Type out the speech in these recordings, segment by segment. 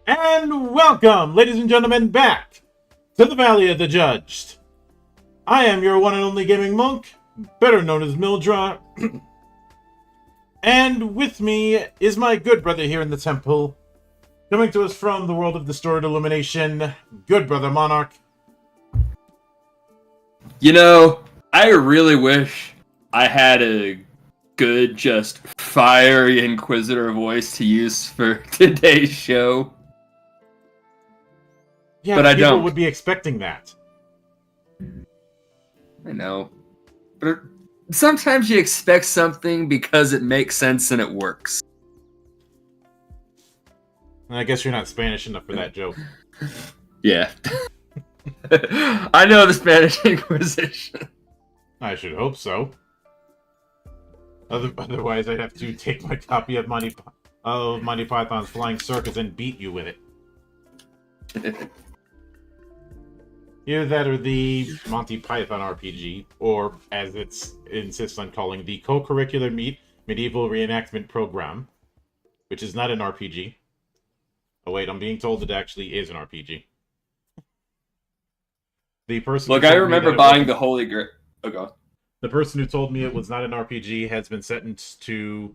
And welcome, ladies and gentlemen, back to the Valley of the Judged. I am your one and only gaming monk, better known as Mildra. And with me is my good brother here in the temple, coming to us from the world of distorted illumination, good brother Monarch. You know, I really wish I had a good, just fiery Inquisitor voice to use for today's show. Yeah, but I people don't. Would be expecting that. I know. But sometimes you expect something because it makes sense and it works. I guess you're not Spanish enough for that joke. Yeah. I know the Spanish Inquisition. I should hope so. Otherwise, I'd have to take my copy of Monty Python's Flying Circus and beat you with it. Either that or the Monty Python RPG, or as it insists on calling, the Co-Curricular Medieval Reenactment Program, which is not an RPG. Oh wait, I'm being told it actually is an RPG. The person Look, I remember buying the Holy Grail. Oh god. The person who told me it was not an RPG has been sentenced to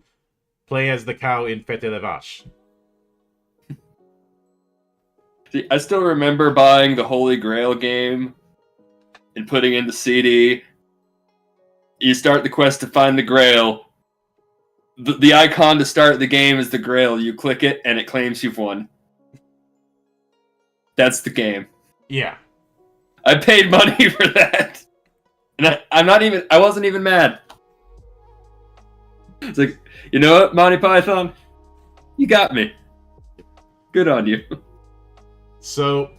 play as the cow in Fête de la Vache. See, I still remember buying the Holy Grail game and putting in the CD. You start the quest to find the Grail. The icon to start the game is the Grail. You click it and it claims you've won. That's the game. Yeah. I paid money for that. And I wasn't even mad. It's like, you know what, Monty Python? You got me. Good on you. So,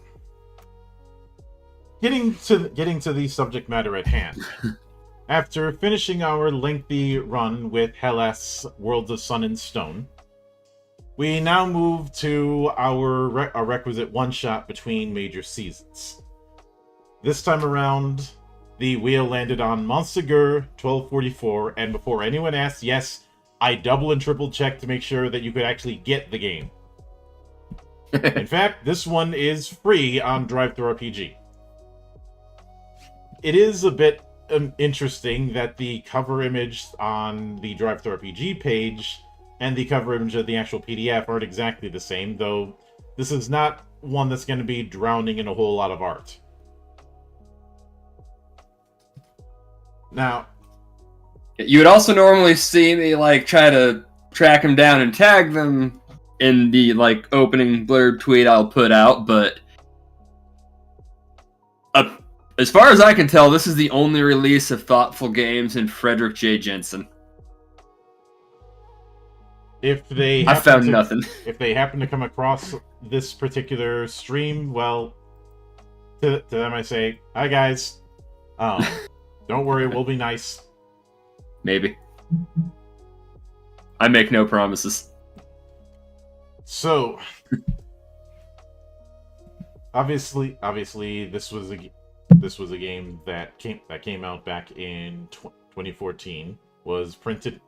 getting to the subject matter at hand. After finishing our lengthy run with Hellas Worlds of Sun and Stone, we now move to our requisite one-shot between major seasons. This time around, the wheel landed on Montsegur 1244, and before anyone asks, yes, I double and triple checked to make sure that you could actually get the game. In fact, this one is free on DriveThruRPG. It is a bit interesting that the cover image on the DriveThruRPG page and the cover image of the actual PDF aren't exactly the same, though this is not one that's going to be drowning in a whole lot of art. Now, you would also normally see me try to track them down and tag them in the opening blurb tweet I'll put out, but as far as I can tell, this is the only release of Thoughtful Games and Frederick J. Jensen. I found nothing. If they happen to come across this particular stream, well, to them I say, hi guys, don't worry, we'll be nice. Maybe. I make no promises. So, obviously, this was a game that came out back in 2014. Was printed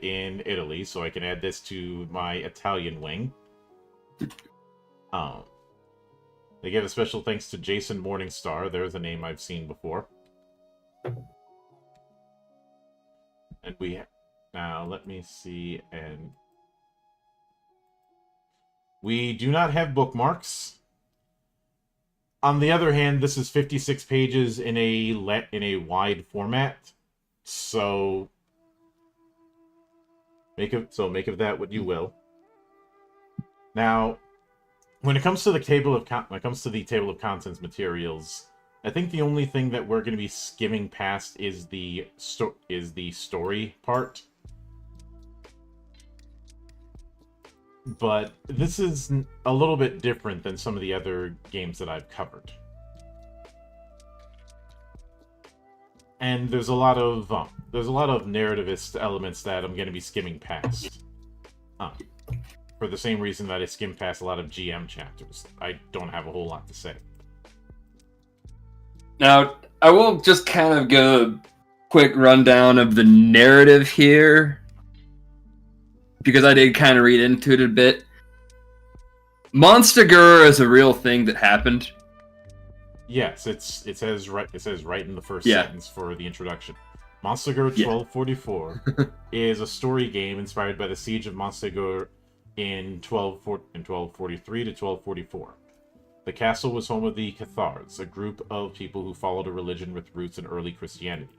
in Italy, so I can add this to my Italian wing. They give a special thanks to Jason Morningstar. There's a name I've seen before. And now let me see, and we do not have bookmarks. On the other hand, this is 56 pages in a wide format, so make of that what you will. Now, when it comes to the table of contents materials, I think the only thing that we're going to be skimming past is the story part. But this is a little bit different than some of the other games that I've covered. And there's a lot of narrativist elements that I'm going to be skimming past. For the same reason that I skim past a lot of GM chapters. I don't have a whole lot to say. Now, I will just kind of give a quick rundown of the narrative here, because I did kind of read into it a bit. Montsegur is a real thing that happened. Yes, it says right in the first Yeah. sentence for the introduction. Montsegur Yeah. 1244 is a story game inspired by the siege of Montsegur in 1243 to 1244. The castle was home of the Cathars, a group of people who followed a religion with roots in early Christianity.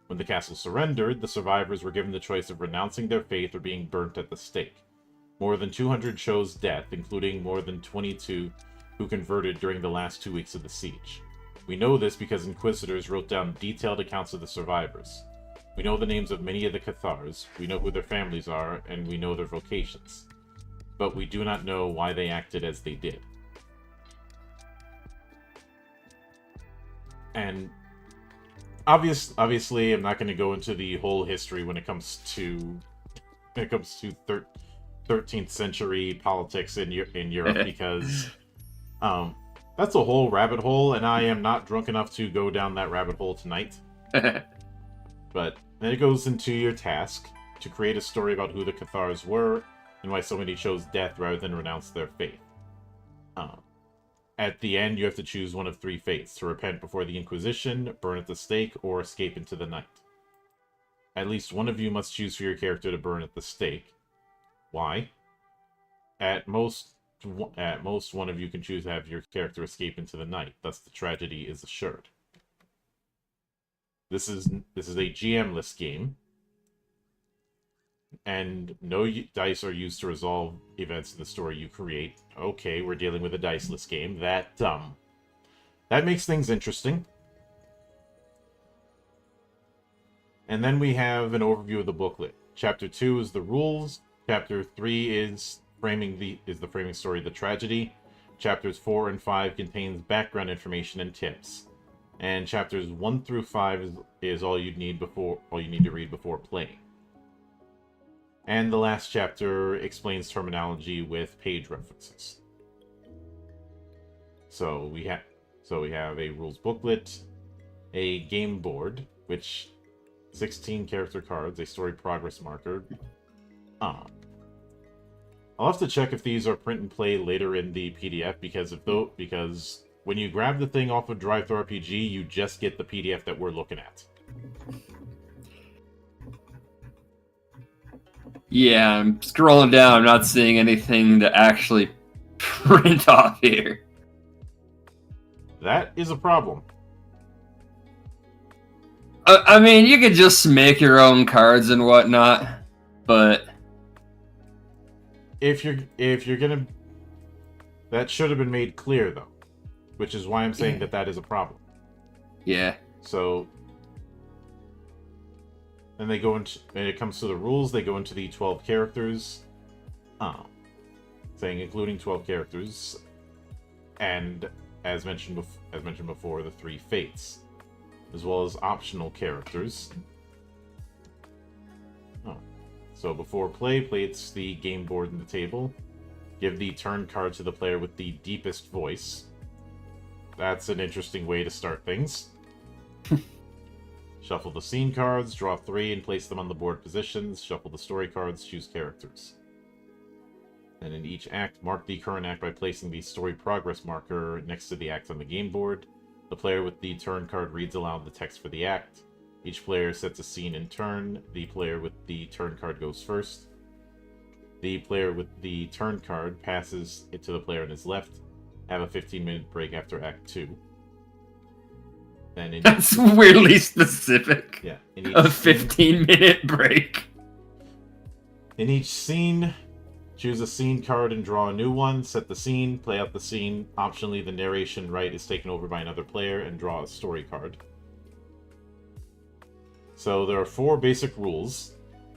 When the castle surrendered, the survivors were given the choice of renouncing their faith or being burnt at the stake. More than 200 chose death, including more than 22 who converted during the last 2 weeks of the siege. We know this because inquisitors wrote down detailed accounts of the survivors. We know the names of many of the Cathars, we know who their families are, and we know their vocations. But we do not know why they acted as they did. And obviously, I'm not going to go into the whole history when it comes to 13th century politics in Europe, because that's a whole rabbit hole, and I am not drunk enough to go down that rabbit hole tonight. But then it goes into your task to create a story about who the Cathars were and why so many chose death rather than renounce their faith. At the end, you have to choose one of three fates: to repent before the Inquisition, burn at the stake, or escape into the night. At least one of you must choose for your character to burn at the stake. Why? At most, one of you can choose to have your character escape into the night. Thus, the tragedy is assured. This is a GM-less game, and no dice are used to resolve events in the story you create. Okay, we're dealing with a diceless game. That makes things interesting. And then we have an overview of the booklet. Chapter 2 is the rules. Chapter 3 is the framing story, the tragedy. Chapters 4 and 5 contains background information and tips. And chapters 1 through 5 is all you need to read before playing. And the last chapter explains terminology with page references. So we have a rules booklet, a game board, which 16 character cards, a story progress marker. I'll have to check if these are print and play later in the PDF, because when you grab the thing off of DriveThruRPG, you just get the PDF that we're looking at. Yeah, I'm scrolling down. I'm not seeing anything to actually print off here. That is a problem. I mean, you could just make your own cards and whatnot, but if you're gonna, that should have been made clear, though, which is why I'm saying that is a problem. Yeah. So, then when it comes to the rules, they go into the 12 characters, saying including 12 characters, and as mentioned before, the three fates, as well as optional characters. So before play, it's the game board and the table. Give the turn card to the player with the deepest voice. That's an interesting way to start things. Shuffle the scene cards, draw 3 and place them on the board positions. Shuffle the story cards, choose characters. And in each act, mark the current act by placing the story progress marker next to the act on the game board. The player with the turn card reads aloud the text for the act. Each player sets a scene in turn. The player with the turn card goes first. The player with the turn card passes it to the player on his left. Have a 15-minute break after Act 2. Then That's weirdly specific. Yeah. A 15-minute break. In each scene, choose a scene card and draw a new one. Set the scene, play out the scene. Optionally, the narration right is taken over by another player, and draw a story card. So there are 4 basic rules.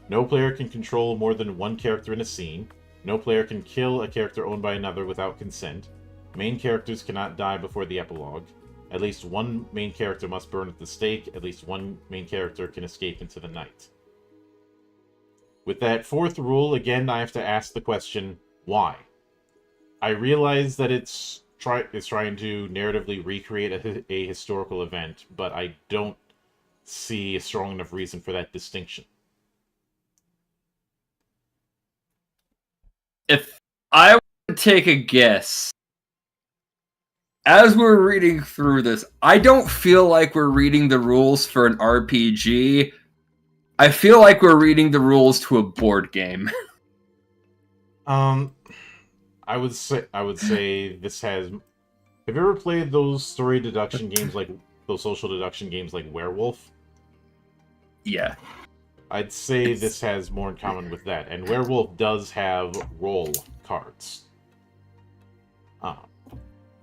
No player can control more than one character in a scene. No player can kill a character owned by another without consent. Main characters cannot die before the epilogue. At least one main character must burn at the stake. At least one main character can escape into the night. With that 4th rule, again, I have to ask the question, why? I realize that it's trying to narratively recreate a historical event, but I don't see a strong enough reason for that distinction. If I were to take a guess, as we're reading through this, I don't feel like we're reading the rules for an RPG. I feel like we're reading the rules to a board game. I would say this has. Have you ever played those story deduction games, like those social deduction games like Werewolf? Yeah. I'd say this has more in common with that, and Werewolf does have roll cards.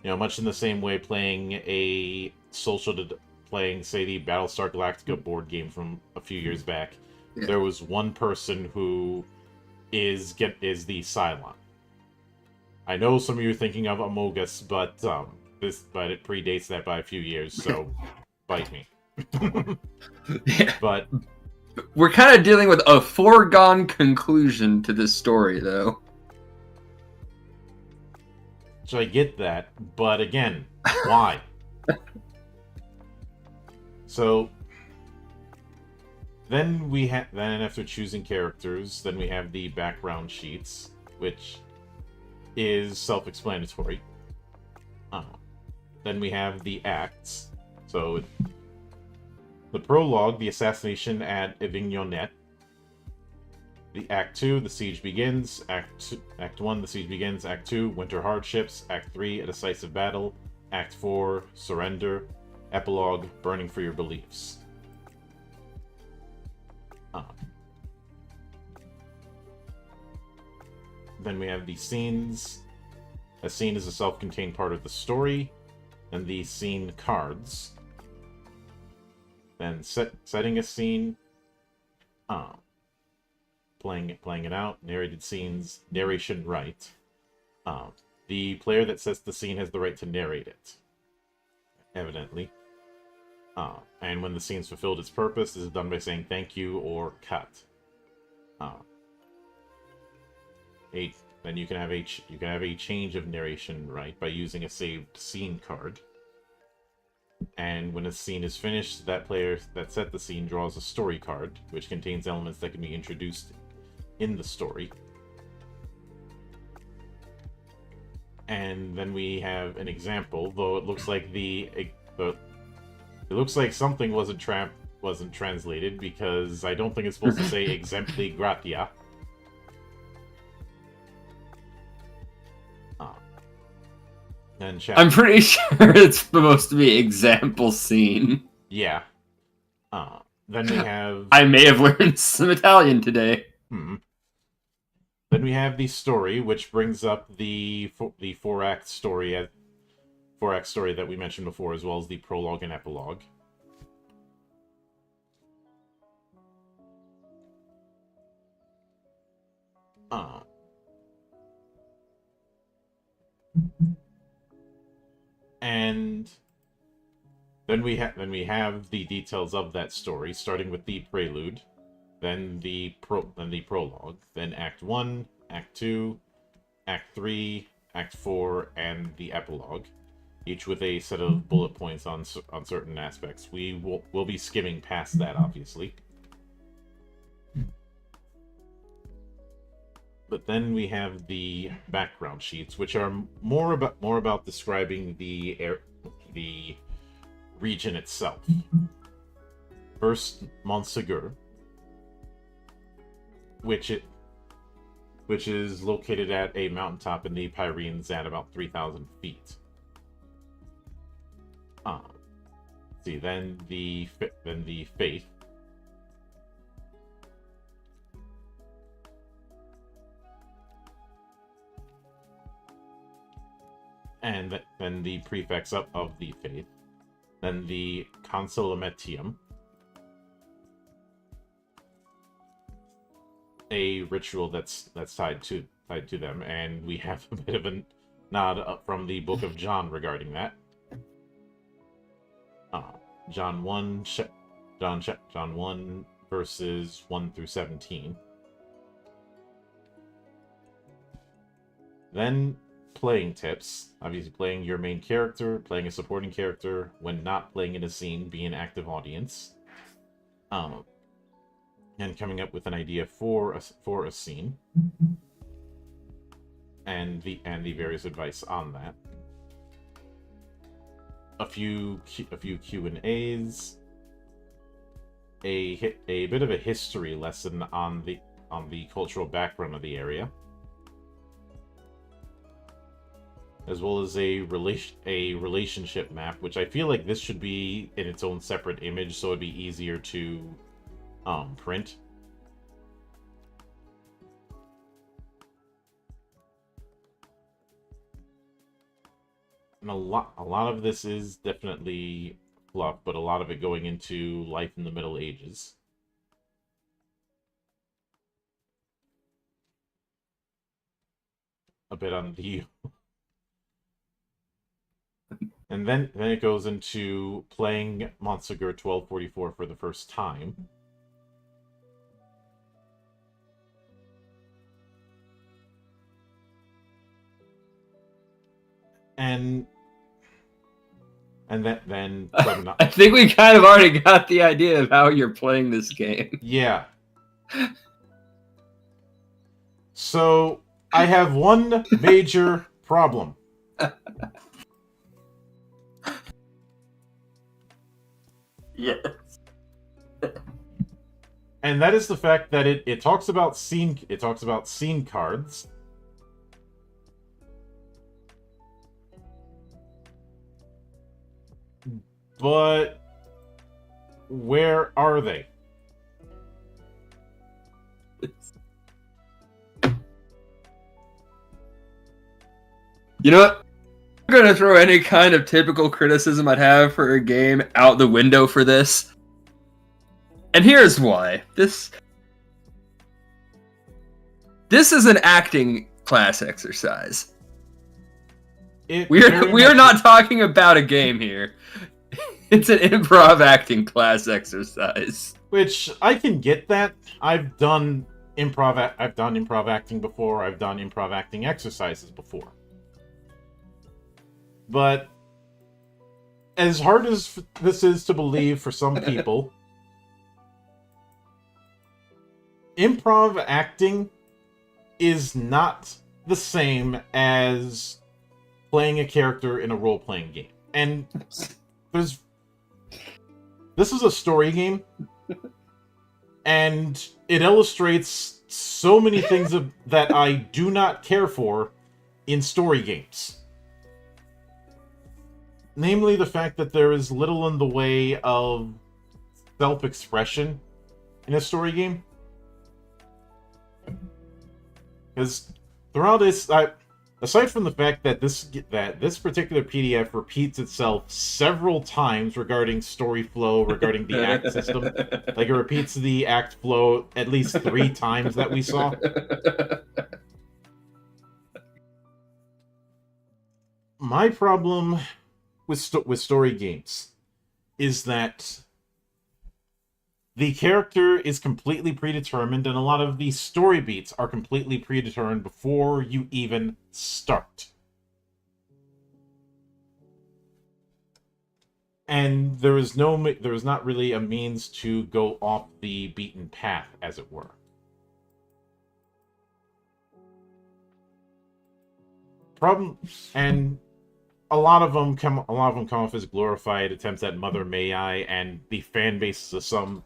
Much in the same way playing playing, say, the Battlestar Galactica board game from a few years back, there was one person who is the Cylon. I know some of you are thinking of Amogus, but it predates that by a few years, so bite me. But we're kind of dealing with a foregone conclusion to this story, though. So I get that, but again, why? So then after choosing characters, then we have the background sheets, which is self-explanatory. Then we have the acts. So the prologue, the assassination at Avignonet. The Act 2, the siege begins. Act 1, the siege begins. Act 2, winter hardships. Act 3, a decisive battle. Act 4, surrender. Epilogue, burning for your beliefs. Then we have the scenes. A scene is a self-contained part of the story. And the scene cards. Then setting a scene. Playing it out, narrated scenes, narration right. The player that sets the scene has the right to narrate it, evidently. And when the scene's fulfilled its purpose, this is done by saying thank you or cut. Then you can have a change of narration right by using a saved scene card. And when a scene is finished, that player that set the scene draws a story card, which contains elements that can be introduced in the story. And then we have an example, though it looks like something wasn't translated, because I don't think it's supposed to say exempli gratia. I'm pretty sure it's supposed to be example scene. Yeah. Then we have... I may have learned some Italian today. Then we have the story, which brings up the four-act story that we mentioned before, as well as the prologue and epilogue. And then we have the details of that story, starting with the prelude, then the prologue, then Act 1, Act 2, Act 3, Act 4, and the epilogue, each with a set of bullet points on certain aspects. We'll be skimming past that, obviously. But then we have the background sheets, which are more about describing the region itself. First, Montsegur, which is located at a mountaintop in the Pyrenees at about 3,000 feet. Then the faith. And then the prefix of the faith. Then the consolamentum, a ritual that's tied to them, and we have a bit of a nod from the Book of John regarding that. John 1, John 1 verses 1 through 17. Then playing tips. Obviously, playing your main character, playing a supporting character, when not playing in a scene, be an active audience. And coming up with an idea for a scene. And the various advice on that. A few Q&As. A bit of a history lesson on the cultural background of the area, as well as a relationship map, which I feel like this should be in its own separate image, so it'd be easier to print. And a lot of this is definitely fluff, but a lot of it going into life in the Middle Ages. A bit on the... And then it goes into playing Montsegur 1244 for the first time. And then I think we kind of already got the idea of how you're playing this game. Yeah. So I have one major problem. Yes. And that is the fact that it talks about scene cards. But where are they? You know what? I'm going to throw any kind of typical criticism I'd have for a game out the window for this. And here's why. This is an acting class exercise. We are not talking about a game here. It's an improv acting class exercise. Which I can get that. I've done improv acting before. I've done improv acting exercises before. But as hard as this is to believe for some people, improv acting is not the same as playing a character in a role-playing game. And this is a story game, and it illustrates so many things that I do not care for in story games. Namely, the fact that there is little in the way of self-expression in a story game. Because throughout this, aside from the fact that this particular PDF repeats itself several times regarding story flow, regarding the act system, like it repeats the act flow at least 3 times that we saw. My problem with story games is that the character is completely predetermined, and a lot of the story beats are completely predetermined before you even start. And there is not really a means to go off the beaten path, as it were. And a lot of them come off as glorified attempts at Mother May I, and the fan bases of some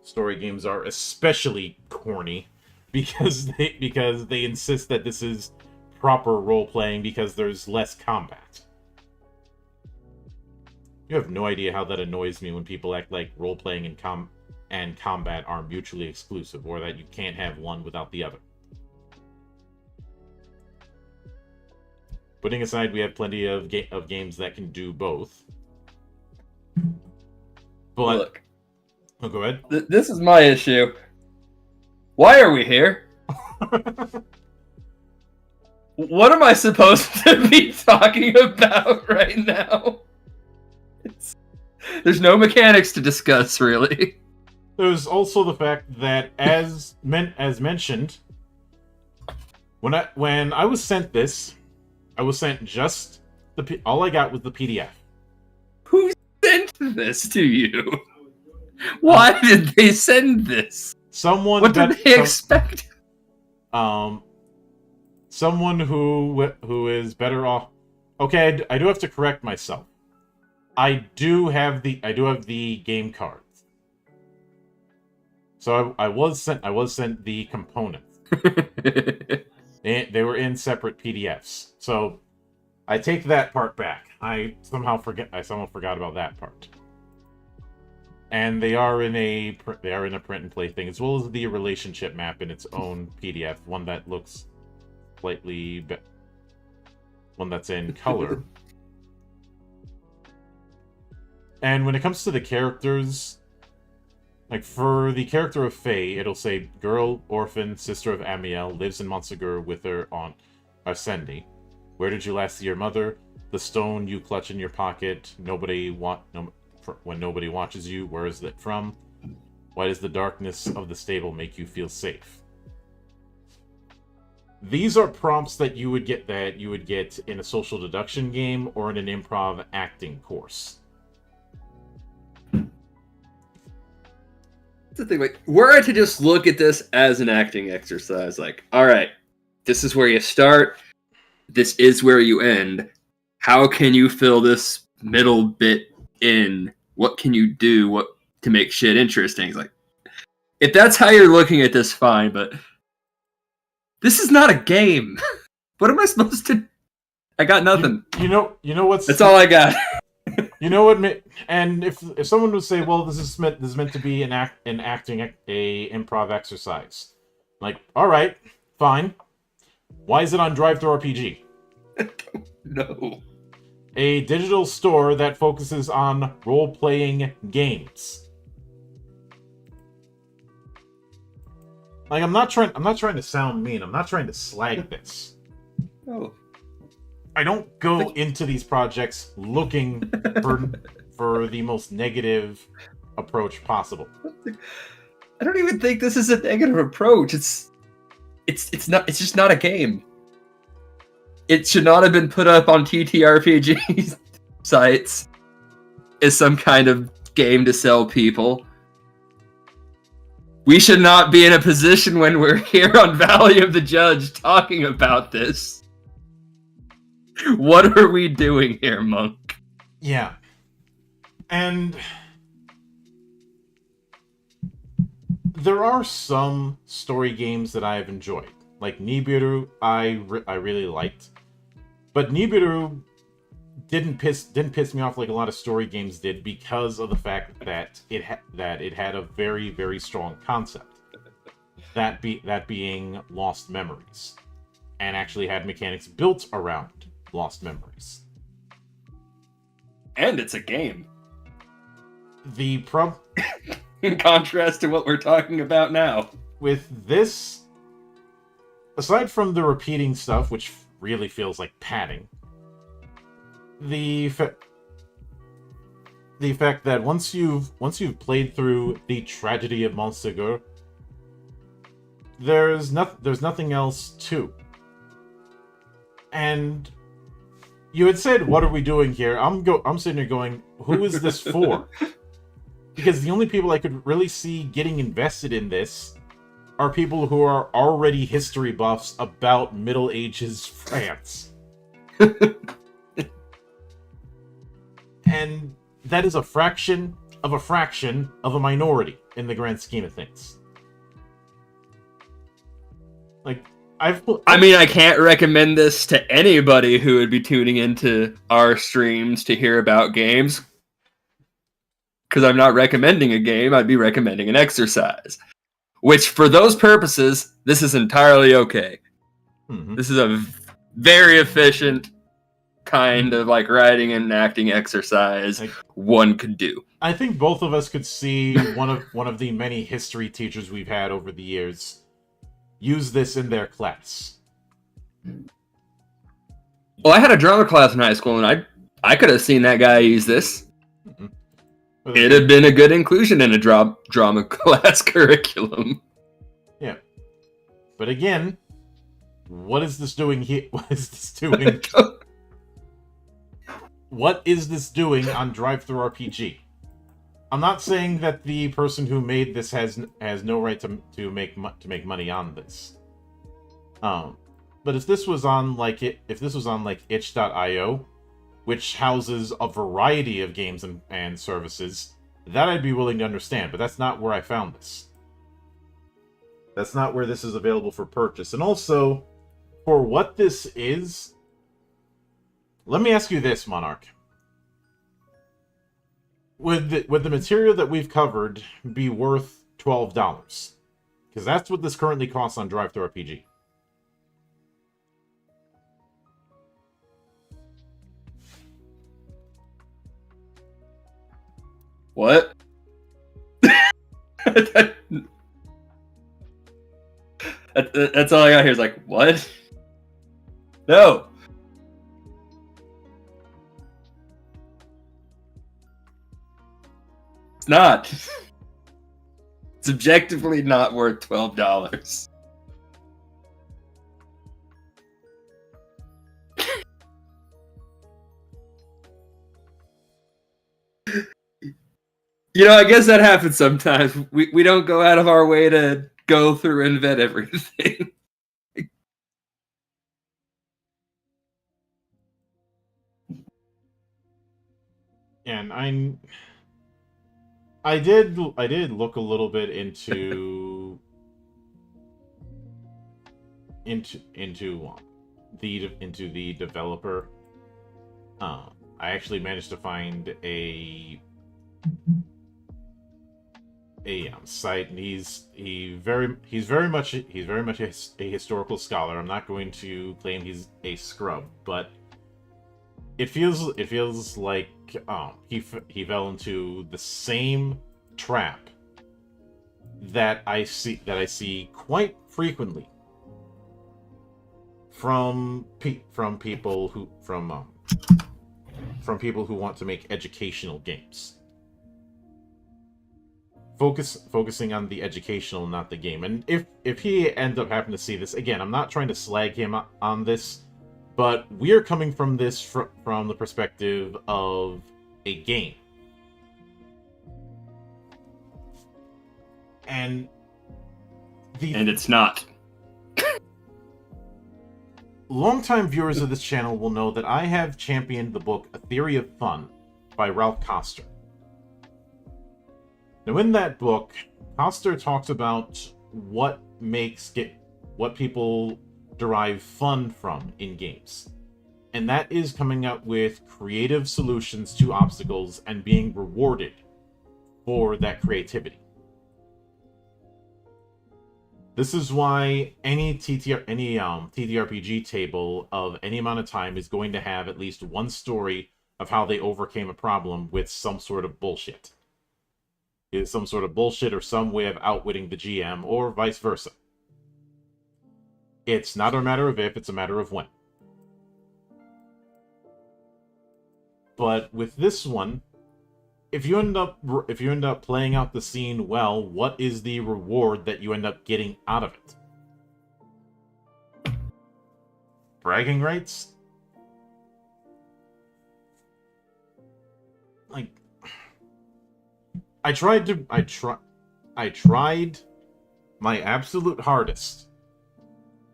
story games are especially corny because they insist that this is proper role playing because there's less combat. You have no idea how that annoys me when people act like role playing and combat are mutually exclusive, or that you can't have one without the other. Putting aside, we have plenty of games that can do both. But look, oh, go ahead. This is my issue. Why are we here? What am I supposed to be talking about right now? There's no mechanics to discuss, really. There's also the fact that, as mentioned, when I was sent this, I was sent just all I got was the PDF. Who sent this to you? Why did they send this? Someone. What did they expect? Someone who is better off. Okay, I do have to correct myself. I do have the game cards. So I was sent the components. They were in separate PDFs. So I take that part back. I somehow forgot about that part. And they are in a print and play thing, as well as the relationship map in its own PDF, one that looks slightly one that's in color. And when it comes to the characters, like for the character of Faye, it'll say girl, orphan, sister of Amiel, lives in Montsegur with her aunt Arsendi. Where did you last see your mother? The stone you clutch in your pocket. When nobody watches you. Where is it from? Why does the darkness of the stable make you feel safe? These are prompts that you would get in a social deduction game or in an improv acting course. The thing, like, were I to just look at this as an acting exercise, like, all right, this is where you start, this is where you end. How can you fill this middle bit in? What can you do to make shit interesting? It's like, if that's how you're looking at this, fine, but this is not a game. What am I supposed to? I got nothing. You know what's? That's all I got. You know what? And if someone would say, "Well, this is meant to be an acting a improv exercise," like, all right, fine. Why is it on Drive-Thru RPG? I don't know. A digital store that focuses on role-playing games. Like, I'm not trying to sound mean. I'm not trying to slag this. Oh. I don't go into these projects looking for the most negative approach possible. I don't even think this is a negative approach. It's just not a game. It should not have been put up on TTRPG sites as some kind of game to sell people. We should not be in a position when we're here on Valley of the Judge talking about this. What are we doing here, Monk? Yeah. And there are some story games that I have enjoyed. Like Nibiru, I really liked. But Nibiru didn't piss me off like a lot of story games did because of the fact that it had a very, very strong concept. That being lost memories. And actually had mechanics built around lost memories. And it's a game. In contrast to what we're talking about now. With this, aside from the repeating stuff, which really feels like padding, the fact that once you've played through the tragedy of Montsegur, there's nothing else to. And you had said, "What are we doing here?" I'm sitting here going, "Who is this for?" Because the only people I could really see getting invested in this are people who are already history buffs about Middle Ages France. And that is a fraction of a minority in the grand scheme of things. Like, I mean, I can't recommend this to anybody who would be tuning into our streams to hear about games. Because I'm not recommending a game, I'd be recommending an exercise. Which, for those purposes, this is entirely okay. Mm-hmm. This is a very efficient kind of like writing and acting exercise one could do. I think both of us could see one of the many history teachers we've had over the years use this in their class. Well, I had a drama class in high school, and I could have seen that guy use this. Mm-hmm. It'd have been a good inclusion in a drama class curriculum. Yeah. But again, What is this doing here? What is this doing? What is this doing on Drive-Thru RPG? I'm not saying that the person who made this has no right to make money on this. But if this was on like itch.io, which houses a variety of games and services, that I'd be willing to understand, but that's not where I found this. That's not where this is available for purchase. And also, for what this is, let me ask you this, Monarch. Would the material that we've covered be worth $12? Because that's what this currently costs on Drive-Thru RPG. What? That's all I got here is like, what? No. It's not. It's objectively not worth $12. You know, I guess that happens sometimes. We don't go out of our way to go through and vet everything. And I did look a little bit into the developer. I actually managed to find a site, and he's very much a historical scholar. I'm not going to claim he's a scrub, but it feels like he fell into the same trap that I see quite frequently from people who want to make educational games. Focusing on the educational, not the game. And if he ends up having to see this again, I'm not trying to slag him on this, but we're coming from this from the perspective of a game. And it's not. Longtime viewers of this channel will know that I have championed the book A Theory of Fun by Ralph Koster. Now, in that book, Koster talks about what people derive fun from in games. And that is coming up with creative solutions to obstacles and being rewarded for that creativity. This is why any TTRPG table of any amount of time is going to have at least one story of how they overcame a problem with some sort of bullshit. Is some sort of bullshit or some way of outwitting the GM, or vice versa. It's not a matter of if, it's a matter of when. But with this one, if you end up playing out the scene well, what is the reward that you end up getting out of it? Bragging rights? Like, I tried my absolute hardest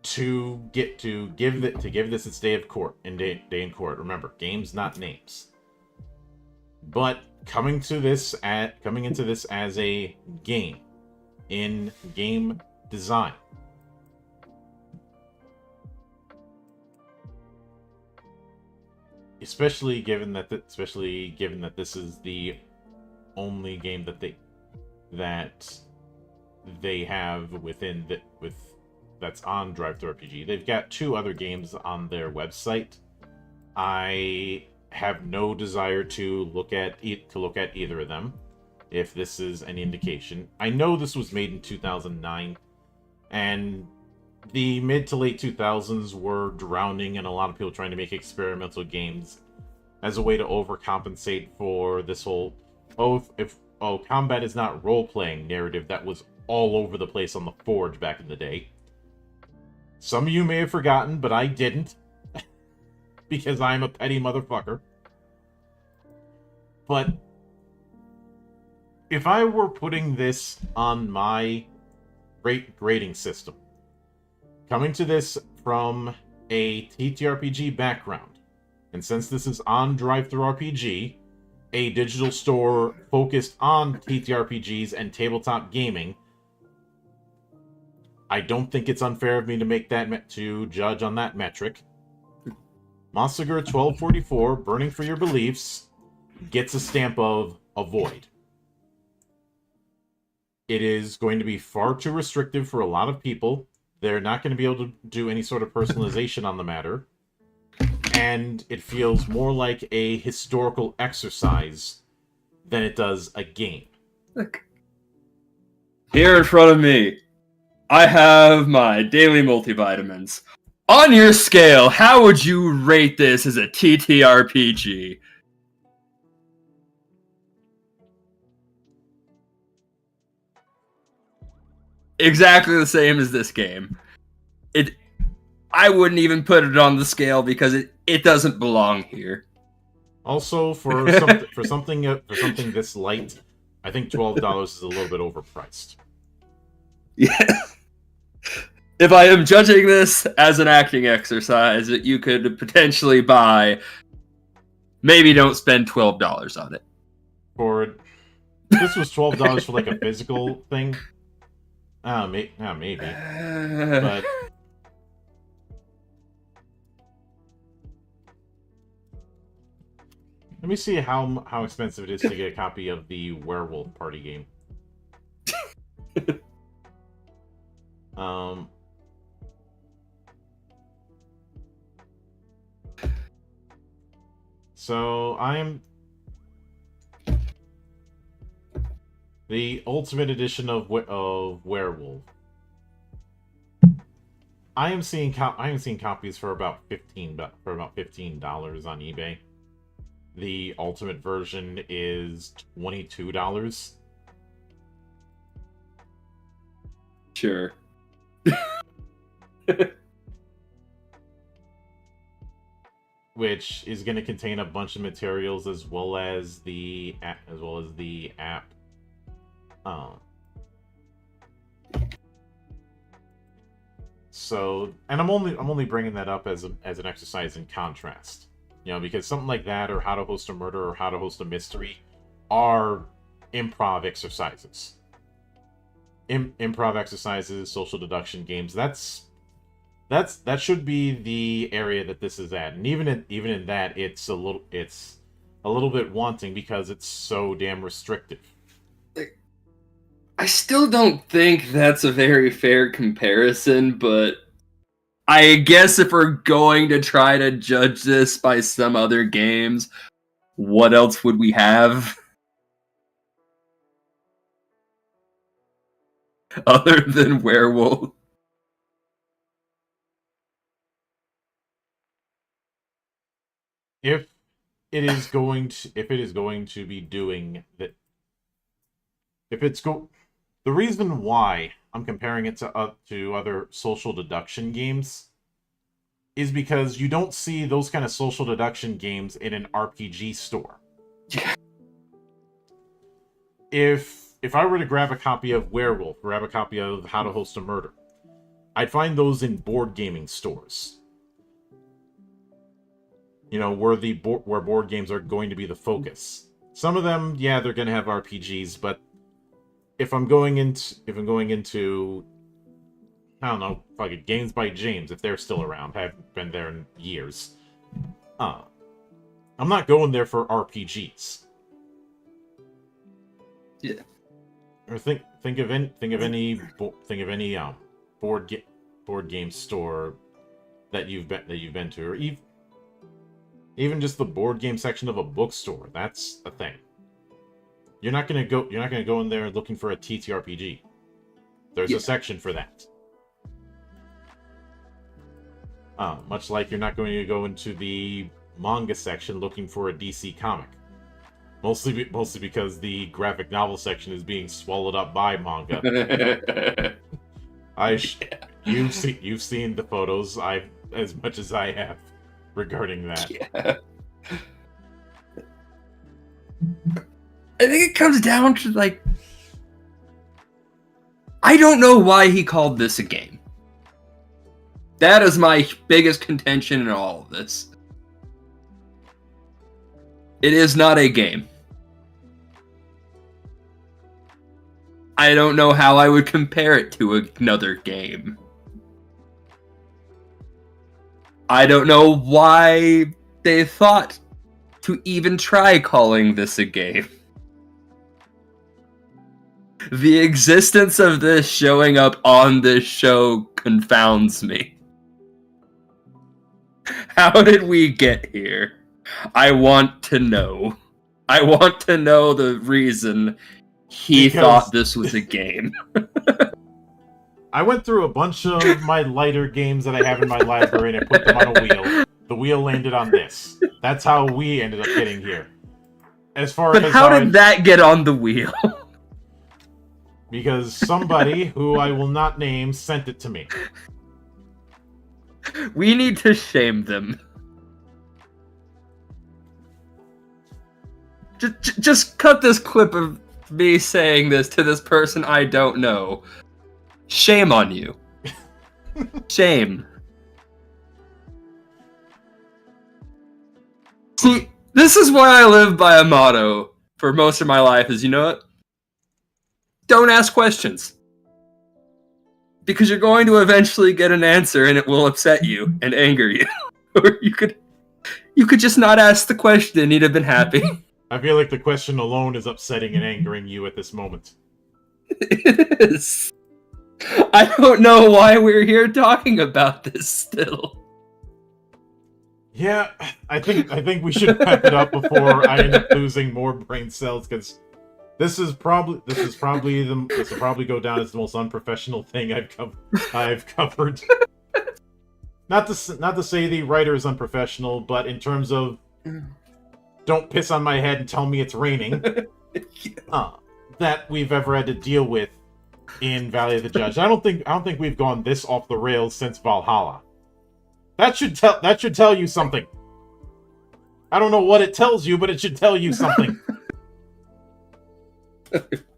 to give this its day in court. Remember, games, not names. But coming into this as a game, in game design, especially given that this is the only game that they have that's on Drive-Thru RPG. They've got 2 other games on their website. I have no desire to look at either of them, if this is any indication. I know this was made in 2009, and the mid to late 2000s were drowning in a lot of people trying to make experimental games as a way to overcompensate for this whole combat is not role-playing narrative that was all over the place on the Forge back in the day. Some of you may have forgotten, but I didn't. Because I'm a petty motherfucker. But if I were putting this on my grading system, coming to this from a TTRPG background, and since this is on DriveThruRPG, a digital store focused on TTRPGs and tabletop gaming, I don't think it's unfair of me to make that to judge on that metric. Montsegur 1244, Burning for Your Beliefs, gets a stamp of avoid. It is going to be far too restrictive for a lot of people. They're not going to be able to do any sort of personalization on the matter. And it feels more like a historical exercise than it does a game. Look. Here in front of me, I have my daily multivitamins. On your scale, how would you rate this as a TTRPG? Exactly the same as this game. I wouldn't even put it on the scale because it doesn't belong here. Also, for something this light, I think $12 is a little bit overpriced. Yeah. If I am judging this as an acting exercise that you could potentially buy, maybe don't spend $12 on it. This was $12 for like a physical thing. Maybe. But let me see how expensive it is to get a copy of the Werewolf Party game. So I'm the Ultimate Edition of Werewolf. I am seeing copies for about $15 on eBay. The Ultimate version is $22. Sure. Which is going to contain a bunch of materials as well as the app. So, and I'm only bringing that up as an exercise in contrast, because something like that, or How to Host a Murder, or How to Host a Mystery, are improv exercises. Improv exercises, social deduction games. That should be the area that this is at, and even in that, it's a little bit wanting because it's so damn restrictive. I still don't think that's a very fair comparison, but I guess if we're going to try to judge this by some other games, what else would we have? Other than Werewolf. If it is going to be doing that, the reason why I'm comparing it to other social deduction games is because you don't see those kind of social deduction games in an RPG store. Yeah. If I were to grab a copy of Werewolf, grab a copy of How to Host a Murder, I'd find those in board gaming stores. Where board games are going to be the focus. Some of them, yeah, they're going to have RPGs, but if I'm going into I don't know, fucking Games by James, if they're still around, I haven't been there in years. I'm not going there for RPGs. Yeah. Or think of any board game store that you've been to, or even just the board game section of a bookstore. That's a thing. You're not gonna go in there looking for a TTRPG. There's a section for that. Much like you're not going to go into the manga section looking for a DC comic. Mostly because the graphic novel section is being swallowed up by manga. You've seen the photos as much as I have regarding that. Yeah. I think it comes down to, like, I don't know why he called this a game. That is my biggest contention in all of this. It is not a game. I don't know how I would compare it to another game. I don't know why they thought to even try calling this a game. The existence of this showing up on this show confounds me. How did we get here? I want to know. I want to know the reason he thought this was a game. I went through a bunch of my lighter games that I have in my library and I put them on a wheel. The wheel landed on this. That's how we ended up getting here. But how did that get on the wheel? Because somebody, who I will not name, sent it to me. We need to shame them. Just cut this clip of me saying this to this person I don't know. Shame on you. Shame. See, this is why I live by a motto for most of my life is, you know what? Don't ask questions. Because you're going to eventually get an answer and it will upset you and anger you. Or you could just not ask the question and you'd have been happy. I feel like the question alone is upsetting and angering you at this moment. It is. I don't know why we're here talking about this still. Yeah, I think we should wrap it up before I end up losing more brain cells, because this will probably go down as the most unprofessional thing I've covered. Not to say the writer is unprofessional, but in terms of don't piss on my head and tell me it's raining, that we've ever had to deal with in Valley of the Judge. I don't think we've gone this off the rails since Valhalla. That should tell you something. I don't know what it tells you, but it should tell you something.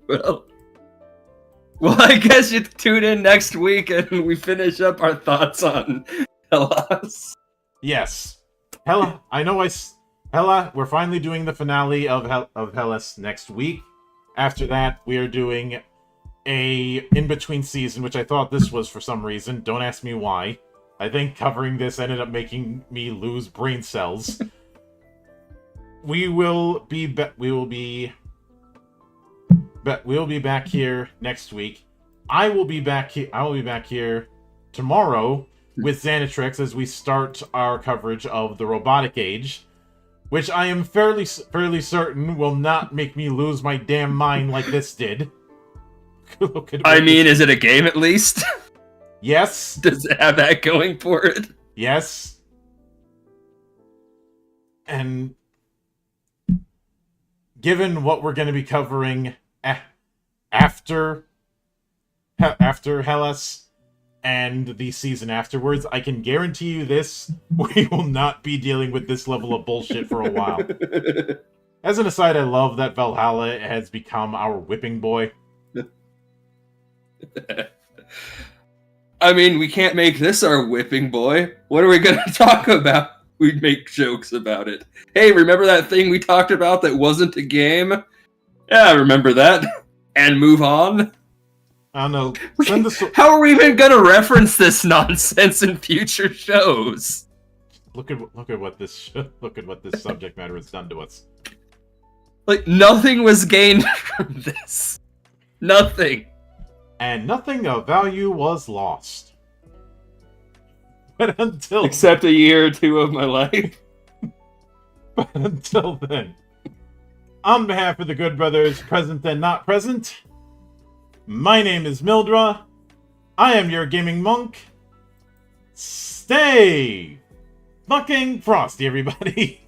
Well, I guess you tune in next week and we finish up our thoughts on Hellas. Yes. Hella, we're finally doing the finale of Hellas next week. After that, we are doing a in-between season, which I thought this was for some reason. Don't ask me why. I think covering this ended up making me lose brain cells. We will be back here next week. I will be back here tomorrow with Xanatrix as we start our coverage of the Robotic Age, which I am fairly certain will not make me lose my damn mind like this did. Is it a game at least? Yes. Does it have that going for it? Yes. And given what we're going to be covering after Hellas and the season afterwards, I can guarantee you this: we will not be dealing with this level of bullshit for a while. As an aside, I love that Valhalla has become our whipping boy. I mean, we can't make this our whipping boy. What are we going to talk about? We'd make jokes about it. Hey, remember that thing we talked about that wasn't a game? Yeah, I remember that. And move on. I don't know. How are we even going to reference this nonsense in future shows? Look at what this subject matter has done to us. Like, nothing was gained from this. Nothing. And nothing of value was lost. But except a year or two of my life. But until then, on behalf of the good brothers present and not present, my name is Mildra. I am your gaming monk. Stay fucking frosty, everybody.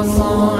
song.